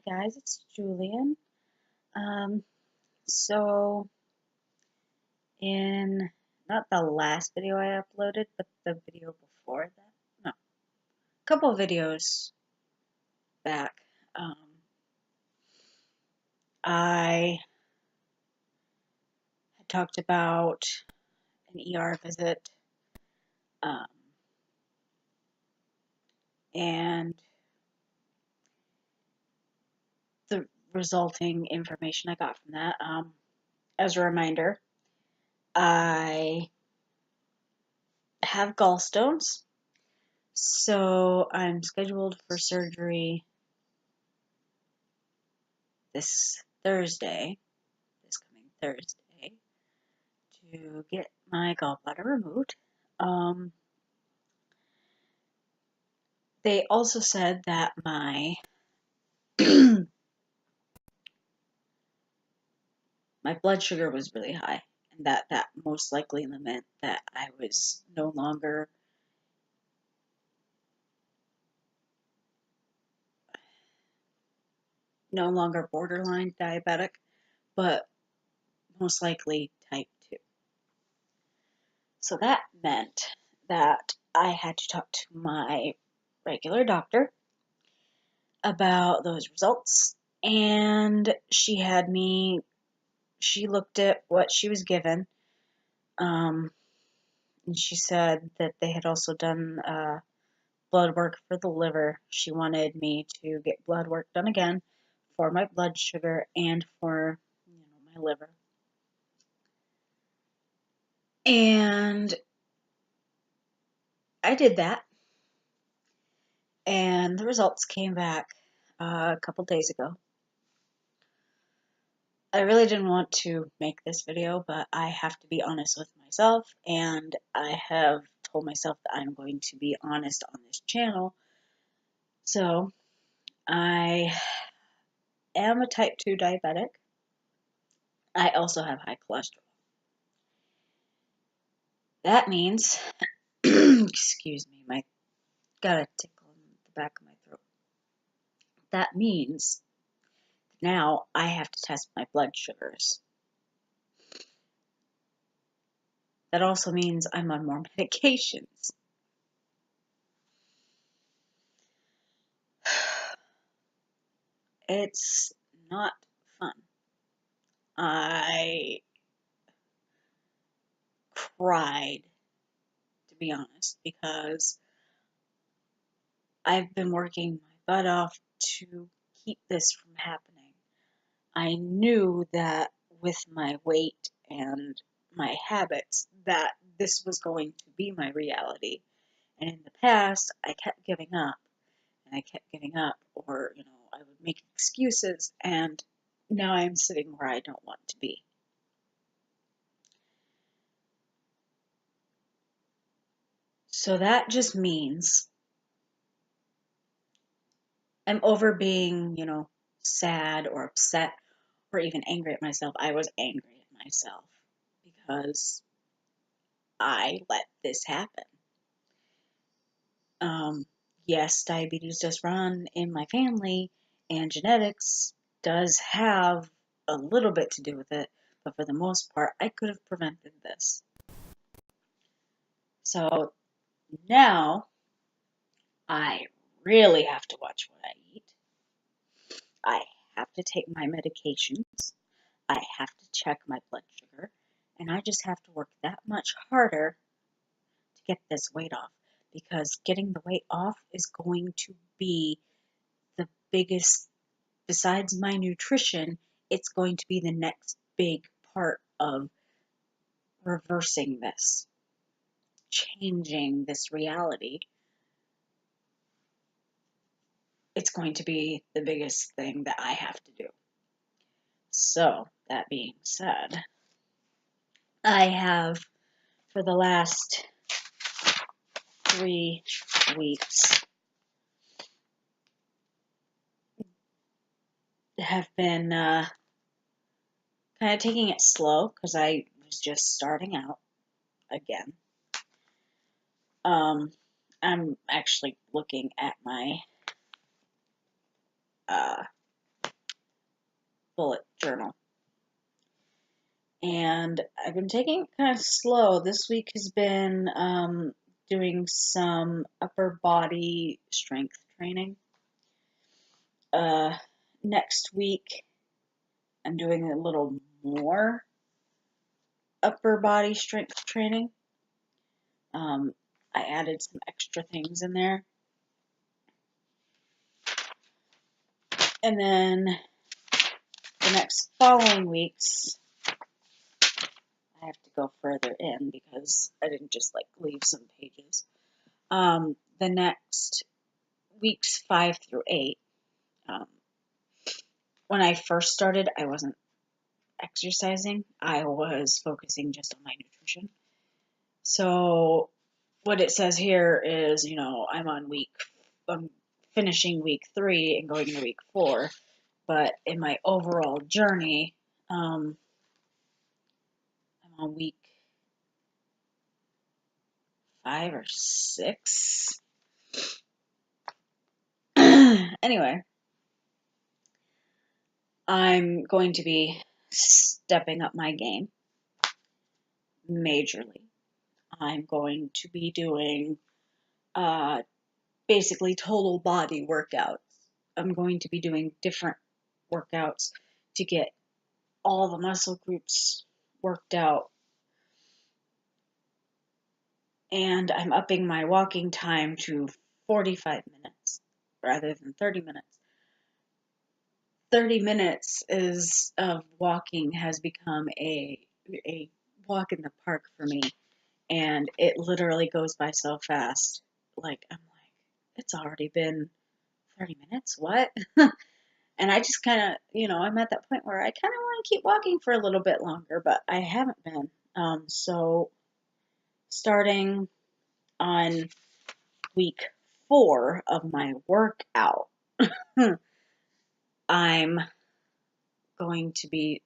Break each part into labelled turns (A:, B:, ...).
A: Hi guys, it's Julian. So in not the last video I uploaded, but the video before that, no, a couple of videos back, um, I had talked about an ER visit, um, and the resulting information I got from that. As a reminder, I have gallstones, so I'm scheduled for surgery this Thursday, this coming Thursday, to get my gallbladder removed. They also said that my my blood sugar was really high, and that most likely meant that I was no longer borderline diabetic, but most likely type 2. So that meant that I had to talk to my regular doctor about those results, and she looked at what she was given, and she said that they had also done blood work for the liver. She wanted me to get blood work done again for my blood sugar and for my liver. And I did that, and the results came back a couple days ago. I really didn't want to make this video, but I have to be honest with myself, and I have told myself that I'm going to be honest on this channel. So I am a type 2 diabetic. I also have high cholesterol. That means, excuse me, my got a tickle in the back of my throat. That means now I have to test my blood sugars. That also means I'm on more medications. It's not fun. I cried, to be honest, because I've been working my butt off to keep this from happening. I knew that with my weight and my habits that this was going to be my reality. And in the past, I kept giving up, and I kept giving up, or, I would make excuses, and now I'm sitting where I don't want to be. So that just means I'm over being, sad or upset or even angry at myself. I was angry at myself because I let this happen. Yes, diabetes does run in my family, and genetics does have a little bit to do with it, but for the most part, I could have prevented this. So now I really have to watch what I eat. I have to take my medications. I have to check my blood sugar, and I just have to work that much harder to get this weight off, because getting the weight off is going to be the biggest, besides my nutrition, it's going to be the next big part of reversing this, changing this reality. It's going to be the biggest thing that I have to do. So, that being said, I have, for the last 3 weeks, have been kind of taking it slow because I was just starting out again. I'm actually looking at my taking it kind of slow. This week has been doing some upper body strength training. Next week, I'm doing a little more upper body strength training. I added some extra things in there. And then the next following weeks, I have to go further in because I didn't just like leave some pages. The next weeks 5 through 8, when I first started, I wasn't exercising. I was focusing just on my nutrition. So what it says here is, I'm finishing week 3 and going into week 4. But in my overall journey, I'm on week 5 or 6. Anyway, I'm going to be stepping up my game majorly. I'm going to be doing basically total body workouts. I'm going to be doing different workouts to get all the muscle groups worked out. And I'm upping my walking time to 45 minutes rather than 30 minutes. 30 minutes of walking has become a walk in the park for me, and it literally goes by so fast. Like, I'm like, it's already been 30 minutes? What? And I just kind of, I'm at that point where I kind of want to keep walking for a little bit longer, but I haven't been. So starting on week 4 of my workout, I'm going to be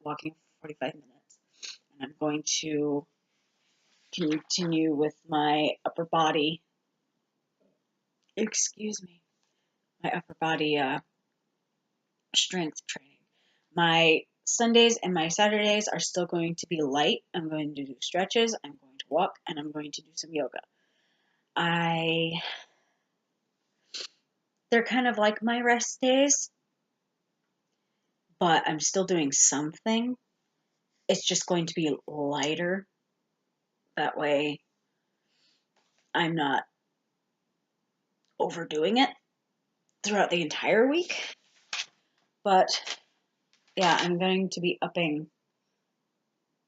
A: walking for 45 minutes, and I'm going to continue with my upper body, my upper body strength training. My Sundays and my Saturdays are still going to be light. I'm going to do stretches, I'm going to walk, and I'm going to do some yoga. They're kind of like my rest days, but I'm still doing something. It's just going to be lighter. That way I'm not overdoing it throughout the entire week. But yeah, I'm going to be upping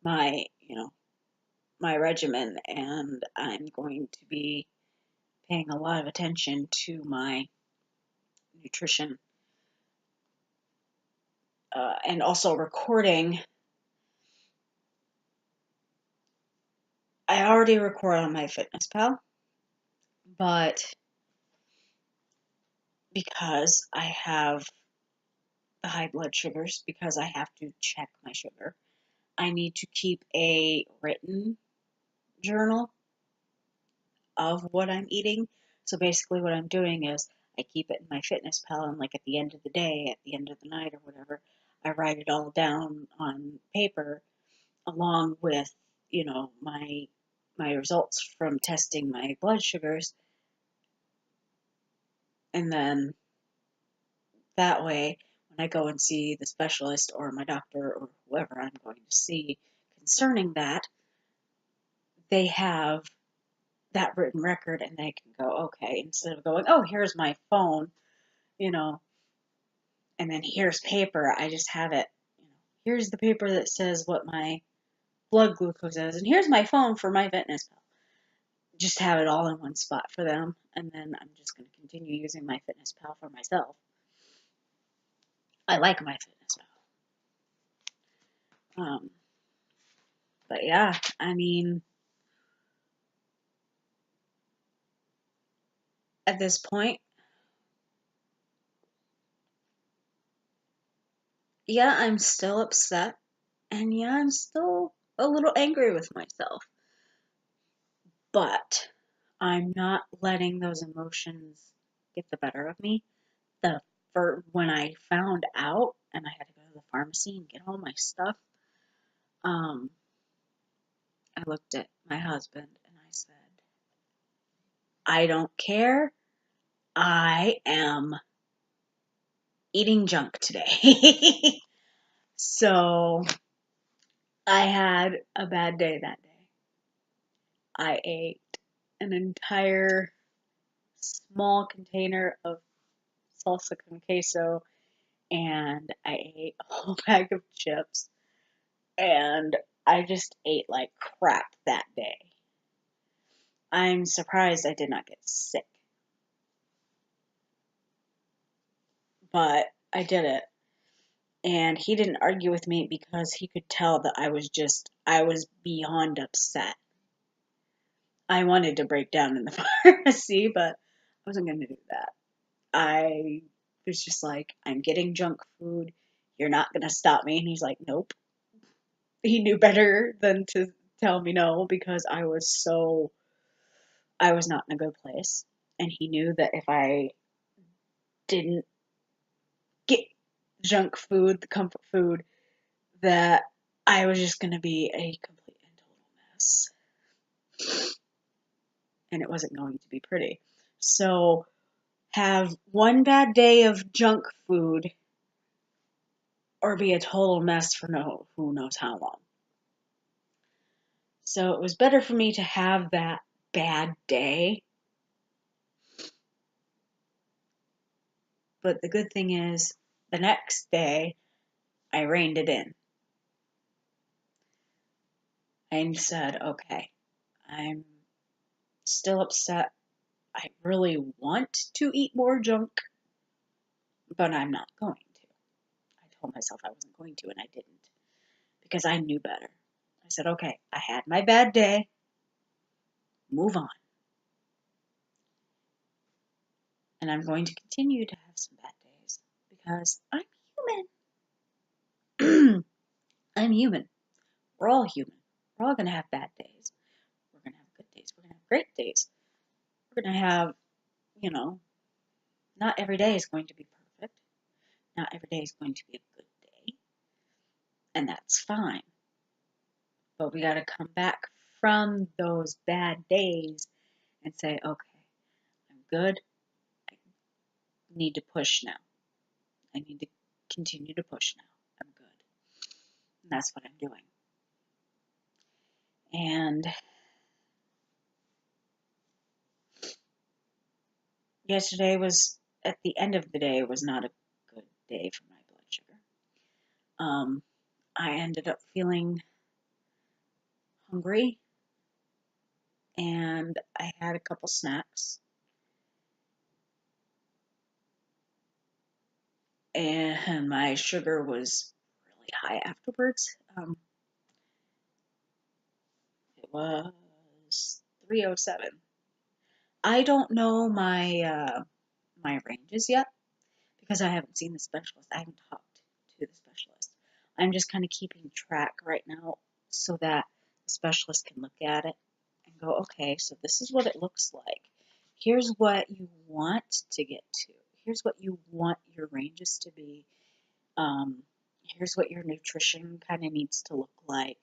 A: my, my regimen, and I'm going to be paying a lot of attention to my nutrition, and also recording. I already record on MyFitnessPal, but because I have the high blood sugars, because I have to check my sugar, I need to keep a written journal of what I'm eating. So basically what I'm doing is I keep it in MyFitnessPal, and like at the end of the day, at the end of the night or whatever, I write it all down on paper along with, my results from testing my blood sugars. And then that way, when I go and see the specialist or my doctor or whoever I'm going to see concerning that, they have that written record, and they can go, okay, instead of going, oh, here's my phone, and then here's paper, I just have it, here's the paper that says what my blood glucose is, and here's my phone for MyFitnessPal. Just have it all in one spot for them, and then I'm just going to continue using MyFitnessPal for myself. I like MyFitnessPal. But yeah, I mean, at this point, yeah, I'm still upset, and yeah, I'm still a little angry with myself. But I'm not letting those emotions get the better of me. For when I found out and I had to go to the pharmacy and get all my stuff, I looked at my husband and I said, I don't care. I am eating junk today. So I had a bad day that day. I ate an entire small container of salsa con queso and I ate a whole bag of chips and I just ate like crap that day. I'm surprised I did not get sick, but I did it. And he didn't argue with me because he could tell that I was beyond upset. I wanted to break down in the pharmacy, but I wasn't going to do that. I was just like, I'm getting junk food. You're not going to stop me. And he's like, nope. He knew better than to tell me no because I was not in a good place. And he knew that if I didn't get junk food, the comfort food, that I was just going to be a complete and total mess. And it wasn't going to be pretty. So, have one bad day of junk food or be a total mess for who knows how long. So, it was better for me to have that bad day. But the good thing is, the next day, I reined it in. And said, okay, I'm still upset. I really want to eat more junk, but I'm not going to. I told myself I wasn't going to, and I didn't because I knew better. I said, okay, I had my bad day. Move on. And I'm going to continue to have some bad days because I'm human. I'm human. We're all human. We're all going to have bad days. We're going to have good days. We're going to have great days. We're going to have, not every day is going to be perfect. Not every day is going to be a good day. And that's fine. But we got to come back from those bad days and say, okay, I'm good. I need to push now. I need to continue to push now. I'm good. And that's what I'm doing. And yesterday was, at the end of the day, was not a good day for my blood sugar. I ended up feeling hungry and I had a couple snacks. And my sugar was really high afterwards. It was 307. I don't know my ranges yet because I haven't seen the specialist. I haven't talked to the specialist. I'm just kind of keeping track right now so that the specialist can look at it and go, okay, so this is what it looks like. Here's what you want to get to. Here's what you want your ranges to be. Here's what your nutrition kind of needs to look like,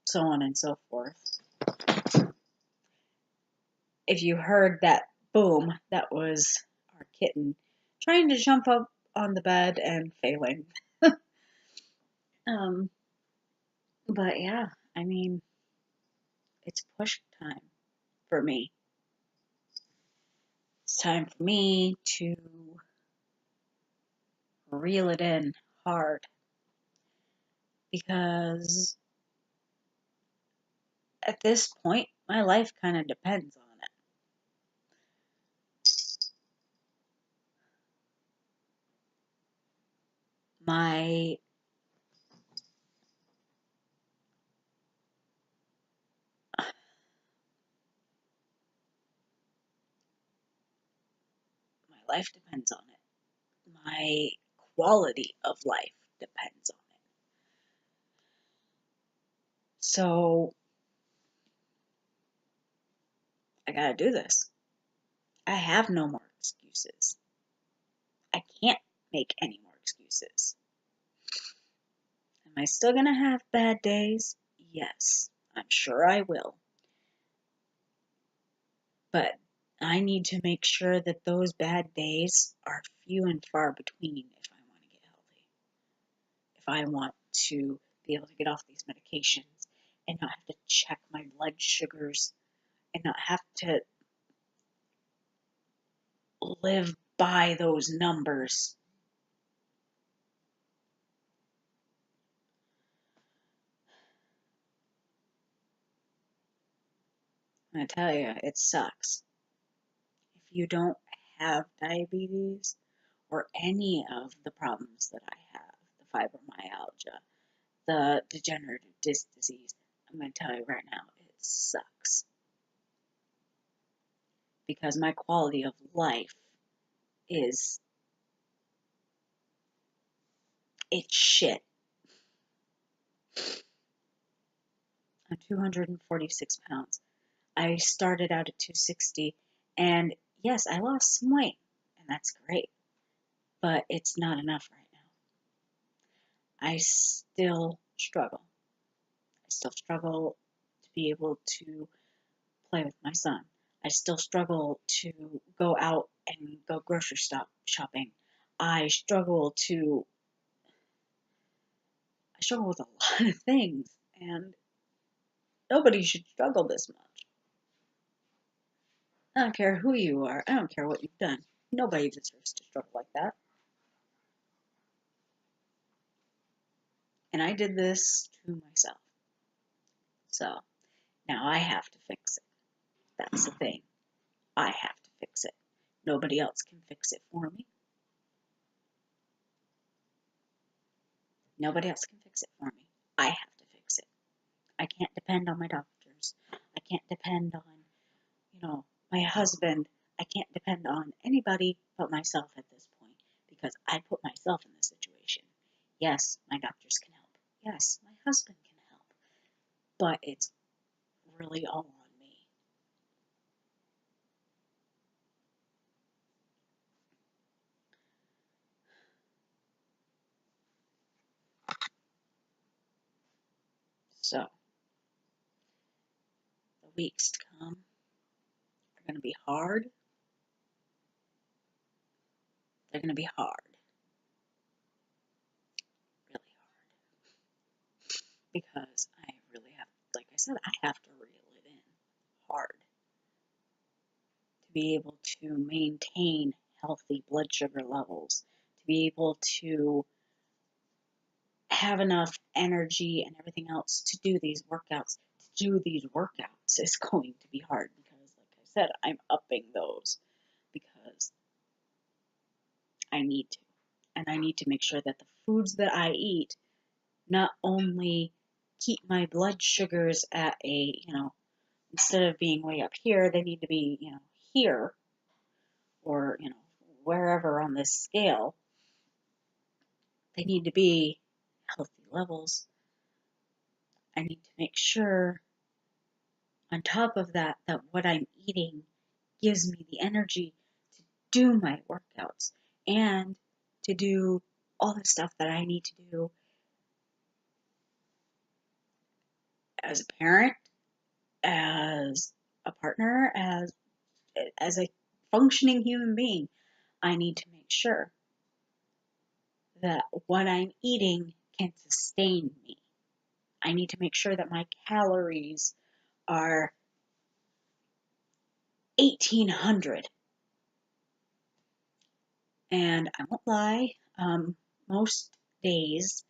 A: so on and so forth. If you heard that boom, that was our kitten trying to jump up on the bed and failing. But yeah, I mean, it's push time for me. It's time for me to reel it in hard because at this point, my life kind of depends on it. My life depends on it. My quality of life depends on it. So I gotta do this. I have no more excuses. I can't make any more excuses. Am I still gonna have bad days? Yes. I'm sure I will. But I need to make sure that those bad days are few and far between if I want to get healthy. If I want to be able to get off these medications and not have to check my blood sugars and not have to live by those numbers. I tell you, it sucks. If you don't have diabetes or any of the problems that I have, the fibromyalgia, the degenerative disc disease, I'm going to tell you right now, it sucks. Because my quality of life is, it's shit. I'm 246 pounds. I started out at 260, and yes, I lost some weight, and that's great, but it's not enough right now. I still struggle. I still struggle to be able to play with my son. I still struggle to go out and go grocery shopping. I struggle to, I struggle with a lot of things, and nobody should struggle this much. I don't care who you are. I don't care what you've done. Nobody deserves to struggle like that. And I did this to myself. So now I have to fix it. That's the thing. I have to fix it. Nobody else can fix it for me. Nobody else can fix it for me. I have to fix it. I can't depend on my doctors. I can't depend on, my husband. I can't depend on anybody but myself at this point because I put myself in this situation. Yes, my doctors can help. Yes, my husband can help. But it's really all on me. So the weeks to come are going to be hard. They're going to be hard. Really hard. Because I really have, like I said, I have to reel it in hard to be able to maintain healthy blood sugar levels, to be able to have enough energy and everything else to do these workouts. To do these workouts is going to be hard because, like I said, I'm upping those because I need to. And I need to make sure that the foods that I eat not only keep my blood sugars at instead of being way up here, they need to be, here or, wherever on this scale. They need to be healthy levels. I need to make sure, on top of that, that what I'm eating gives me the energy to do my workouts and to do all the stuff that I need to do as a parent, as a partner, as a functioning human being. I need to make sure that what I'm eating can sustain me. I need to make sure that my calories are 1800. And I won't lie, most days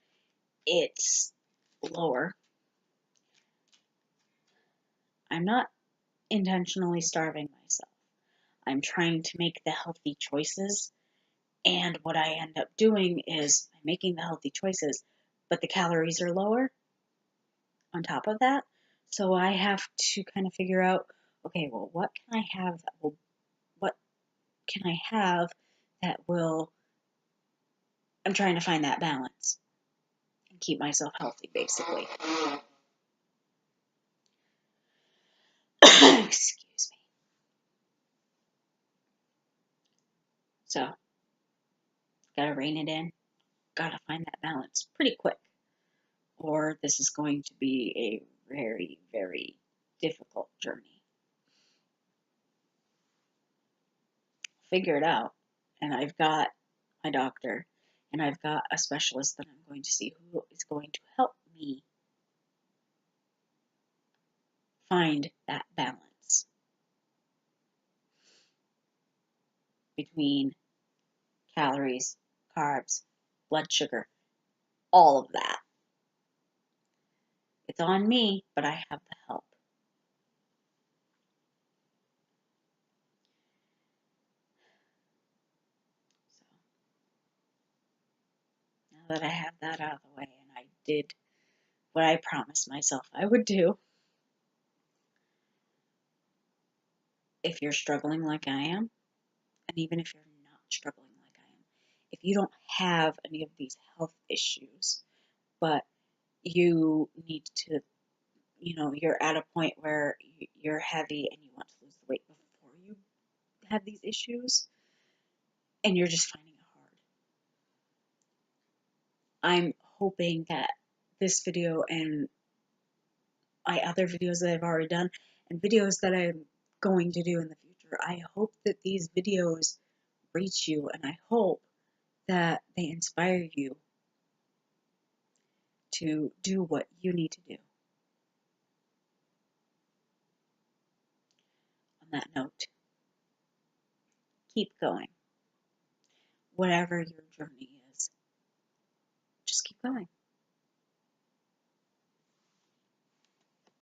A: it's lower. I'm not intentionally starving myself. I'm trying to make the healthy choices. And what I end up doing is I'm making the healthy choices, but the calories are lower on top of that. So I have to kind of figure out, okay, well, what can I have what can I have that will, I'm trying to find that balance and keep myself healthy, basically. Excuse me. So, gotta rein it in, gotta find that balance pretty quick, or this is going to be a very, very difficult journey. Figure it out. And I've got my doctor and I've got a specialist that I'm going to see who is going to help me find that balance between calories, carbs, blood sugar, all of that. It's on me, but I have the help. So now that I have that out of the way and I did what I promised myself I would do, if you're struggling like I am, and even if you're not struggling like I am, if you don't have any of these health issues, but you need to, you're at a point where you're heavy and you want to lose the weight before you have these issues, and you're just finding it hard. I'm hoping that this video and my other videos that I've already done and videos that I'm going to do in the future, I hope that these videos reach you and I hope that they inspire you to do what you need to do. On that note, keep going. Whatever your journey is, just keep going.